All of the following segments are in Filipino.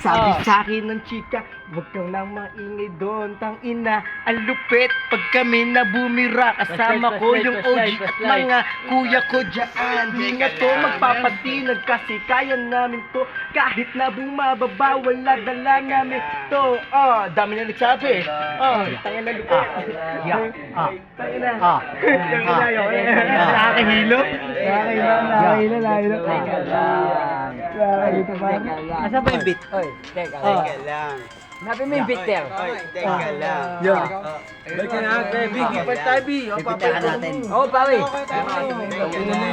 Sabi sa'kin ng chika, huwag kang nang maingay doon. Tang ina, ang lupit pag kami na bumira. Kasama ko yung OG at mga kuya ko dyan. Di na to magpapatinag kasi kaya namin to. Kahit na bumababa, wala dala namin to. Dami na nagsabi. Tangin na lupit. Tangin na. Nakakahilo. Nakakahilo. Asa ba yung beat? Oy, Teka lang. Nabi mo yung beat there. Teka lang. Teka na, baby. Gipat tayo, B. Bibitahan natin. Oo, pawi.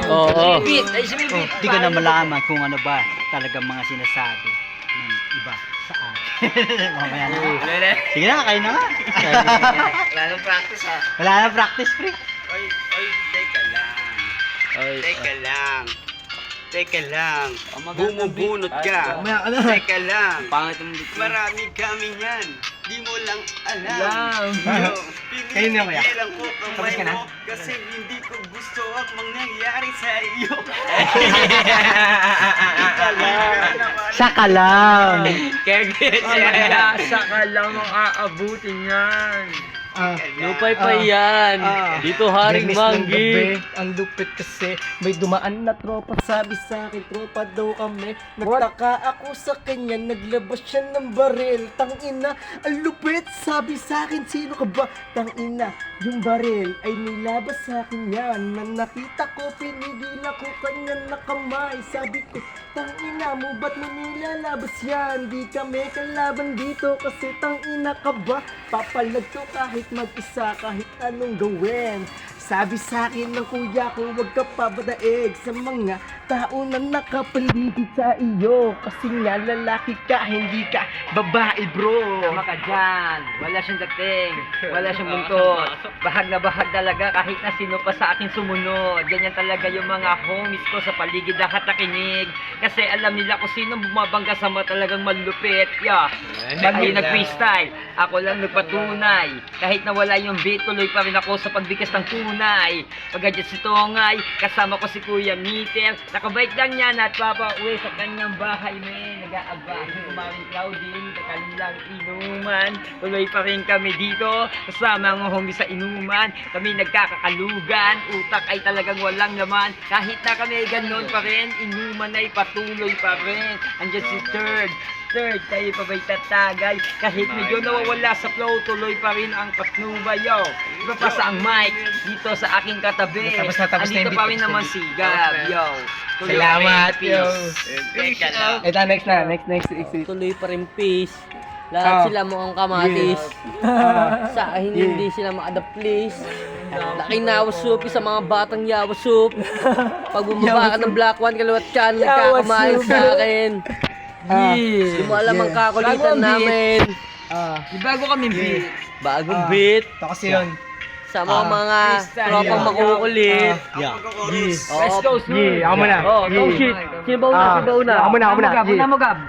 Oo. Beat, ay sabi beat. Hindi ko na malaman kung ano ba talagang mga sinasabi ng iba sa akin. Mamaya na. Sige na, kayo na nga. Wala nang practice ha. Wala na practice, pre. Oy, teka lang. Teka lang. Teka lang. Bumubunot ka. Teka lang. Marami kami yan. Di mo lang alam. Kayo na, kuya. Pinipigilan ko kamay Tapos ka na? mo kasi hindi ko gusto ang mangyayari sa iyo. Saka lang. Saka lang ang aabutin yan. Lupay pa yan. Dito haring Dennis ng manggi. gabi, ang lupit kasi may dumaan na tropa. Sabi sa akin, tropa daw kami. Nagtaka ako sa kanya, naglabas siya ng baril. Tangina, ang lupit. Sabi sa akin, sino ka ba? Tangina, yung baril ay nilabas sa akin yan. Na nakita ko, pinigila ko kanya na kamay. Sabi ko, tangina mo, ba't mo nilalabas yan? Di kami kalaban dito kasi tangina ka ba? Papalag to kahit mag-isa, kahit anong gawin. Sabi sa akin ng kuya ko, huwag ka pabadaig sa mga tao na nakapaligid sa iyo. Kasi nga lalaki ka, hindi ka babae, bro. Tama ka dyan. Wala siyang dating. Wala siyang buntot. Bahag na bahag talaga kahit na sino pa sa akin sumunod. Ganyan talaga yung mga homies ko sa paligid na katakinig. Kasi alam nila kung sino bumabangga sa mga talagang malupit. Hindi nag-freestyle. Ako lang nagpatunay. Kahit na wala yung beat, tuloy pa rin ako sa pagbigkas ng tunay. Pagkadyan si Tongay, kasama ko si Kuya Meter. Nakabike lang yan at papauwi sa kanyang bahay, men. Nag-aabang, kumawin crowding, kanilang inuman. Tuloy pa rin kami dito, kasama ang homies sa inuman. Kami nagkakakalugan, utak ay talagang walang laman. Kahit na kami ganun pa rin, inuman ay patuloy pa rin. Andyan si Third, kayo pa ba'y tatagay? Kahit medyo nawawala sa flow, tuloy pa rin ang patnubay, yo. Iba pa sa ang mic, dito sa aking katabi. Tapos na Andito yung pa beat. rin naman si Gab, yo. Tuloy Salamat, pa rin, yo. peace. Teka lang. Ito, next na. Next. Tuloy pa rin peace. Lahat sila mukhang kamatis. Sa akin hindi sila ma-adapt please. Laki na wasupi sa mga batang yawasup. Pag bumaba ka ng Black One, kaliwat ka, nagkakamain sa akin. Hindi mo alam ang kakulitan namin. Bago kami beat. Bagong beat. Ito kasi yun. Sa mga tropang makukulit. West Coast, Ako muna. Go shit. Sino ba una? Sino ba una? Ako muna. Gab, una mo, Gab.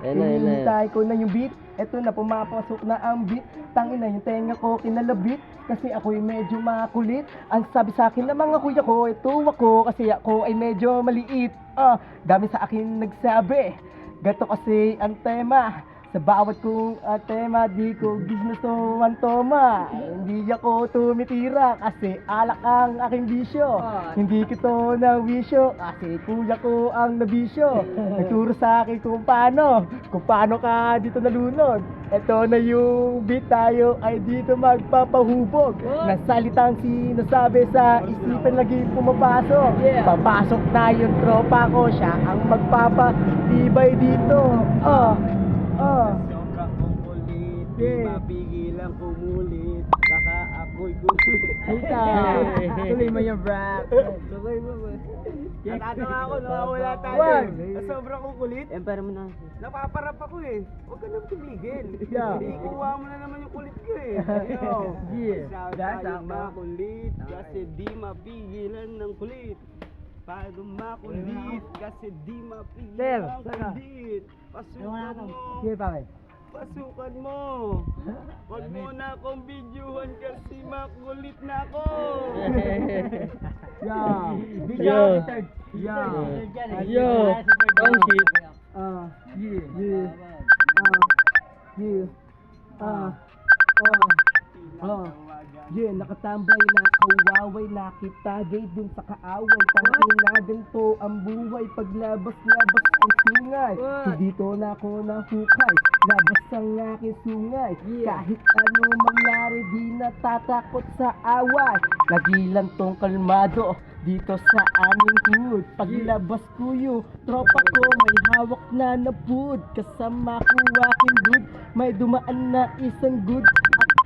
Hinihintay ko na yung beat. Eto na, pumapasok na ang beat. Tangin na yung tenga ko kinalabit. Kasi ako'y medyo makulit. Ang sabi sa akin ng mga kuya ko, ito ako kasi ako ay medyo maliit. Dami sa akin nagsabi. Gato kasi ang tema. Sa bawat kong tema, di ko ginusto ang toma. Hindi ako tumitira kasi alak ang aking bisyo. Hindi ko to ng bisyo kasi kuya ko ang nabisyo. Nagturo sa akin kung paano ka dito nalunod. Ito na yung beat, tayo ay dito magpapahubog. Nasalitang sinasabi sa isipan lagi pumapasok. Papasok na yung tropa ko, siya ang magpapatibay dito. Sobrang kumulit, di mapigilan kumulit. Baka ako'y gulit. Tuloy mo yung rap. Natatawa ako, nawawala tayo. Sobrang kukulit. Pero mo na. Napaparap ako eh. Huwag ka naman tumigil. Yeah. Ikuha mo na naman yung kulit ko eh. That's makulit kasi di mapigilan ng kulit. Pag makulit kasi di mapigilan ng kulit. Pasukan mo. Pasukan mo. Huwag mo na akong videohan kasi makulit na ako. Yo. Yo. Oh shit. Yeah. Yeah, nakatambay na kawaway, nakitagay dun sa kaaway. Tangina ganito ang buhay, paglabas-labas ang sungay. Dito na ako nahukay, labas ang aking sungay. Kahit ano mangyari, di natatakot sa away. Lagi lang tong kalmado dito sa aming hood. Paglabas ko yung tropa ko, may hawak na napud. Kasama ko aking good, may dumaan na isang good.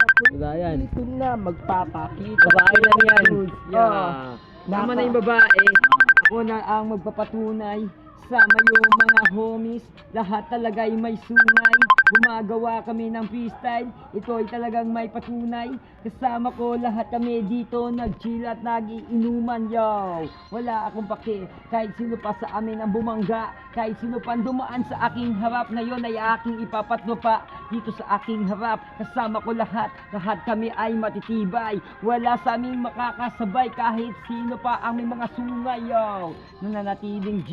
At Wala yan. dito na magpapakita. Babae lang yan. Yeah. Tama na yung babae. Ako na ang magpapatunay. Sama yung mga homies. Lahat talaga ay may sungay. Gumagawa kami ng freestyle. Ito ay talagang may patunay. Kasama ko lahat kami dito. Nag-chill at nag-iinuman, yo. Wala akong pake. Kahit sino pa sa amin ang bumangga. Kahit sino pa dumaan sa aking harap. Ngayon ay aking ipapatno pa dito sa aking harap. Kasama ko lahat. Lahat kami ay matitibay. Wala sa aming makakasabay. Kahit sino pa ang may mga sungay, yo. Nananatiling G.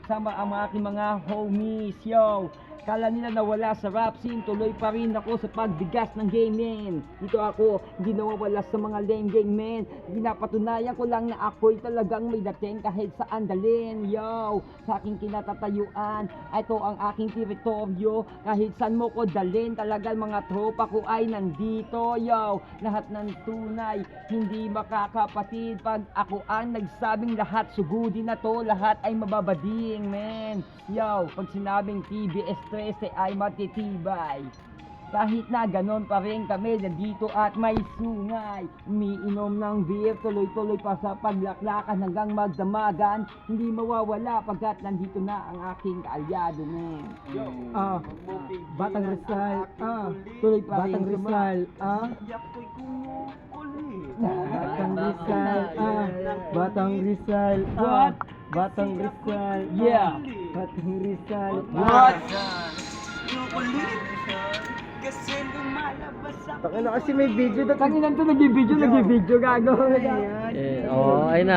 Sama ang aking mga homies, yo. Kala nila nawala sa rap scene, tuloy pa rin ako sa pagbigas ng gaming. Dito ako, hindi nawawala sa mga lame game, man. Pinapatunayan ko lang na ako'y talagang may dating kahit saan dalhin, yo. Sa aking kinatatayuan, ito ang aking teritoryo. Kahit saan mo ko dalhin, talagang mga tropa ko ay nandito, yo. Lahat ng tunay, hindi makakapatid. Pag ako ang nagsabing lahat, sugudi na to, lahat ay mababading, man. Yo, pag sinabing TBS 13 ay matitibay. Kahit na ganon pa rin kami nandito at may sungay. Umiinom ng beer, tuloy-tuloy pa sa paglaklakan hanggang magdamagan. Hindi mawawala pagkat nandito na ang aking kaalyado, men. Batang Rizal, Tuloy pa rin Batang Rizal, Yako'y kumukulit. Batang Rizal, Batang Rizal, What? Batang Rizal, Yeah. Batang Rizal, What? Kumukulit. Kasi lumalabas ako. Taka na kasi may video na Kanina to nag-video, gago. Ayun na.